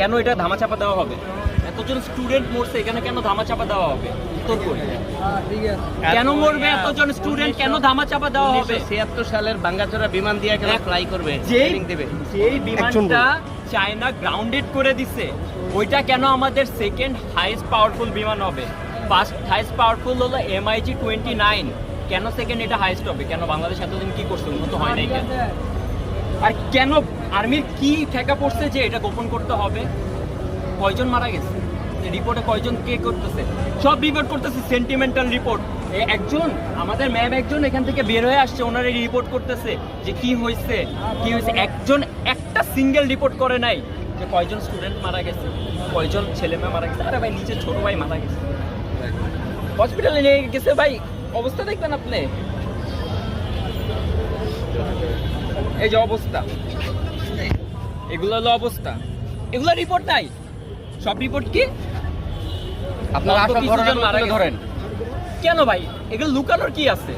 কেন এটা ধামাচাপা দেওয়া হবে? এতজন স্টুডেন্ট মরছে, এখানে কেন ধামাচাপা দেওয়া হবে? উত্তর করি, কেন মরবে এতজন স্টুডেন্ট, কেন ধামাচাপা দেওয়া হবে? 1976 সালের ভাঙ্গাচোরা বিমান দিয়ে কেন ফ্লাই করবে? যেই বিমানটা চায়না গ্রাউন্ডেড করে দিছে, ওইটা কেন আমাদের সেকেন্ড হাইস্ট পাওয়ারফুল বিমান হবে? ফার্স্ট হাইস্ট পাওয়ারফুল হলো MiG-29, কেন সেকেন্ড এটা হাইস্ট হবে? কেন বাংলাদেশ এতদিন কি করছে, উন্নত হয় নাই কেন? আর কেন আর্মির কি ঠেকা পড়ছে যে এটা গোপন করতে হবে? কয়জন মারা গেছে রিপোর্টে, কয়জন কে করতেছে? সব রিপোর্ট করতেছে সেন্টিমেন্টাল রিপোর্ট। একজন আমাদের ম্যাম একজন এখান থেকে বের হয়ে আসছে, ওনারা রিপোর্ট করতেছে যে কি হয়েছে কি হয়েছে। একজন একটা সিঙ্গেল রিপোর্ট করে নাই যে কয়জন স্টুডেন্ট মারা গেছে, কয়জন ছেলে মেয়ে মারা গেছে। আরে ভাই নিচে ছোট ভাই মারা গেছে, হসপিটালে নিয়ে গেছে ভাই, অবস্থা দেখবেন আপনি, এই যে অবস্থা, এগুলো হলো অবস্থা। এগুলো রিপোর্ট নাই, সব রিপোর্ট কি আপনারা আসল ঘটনাগুলো তুলে ধরেন। কেন ভাই? এগুলো লুকানোর কি আছে?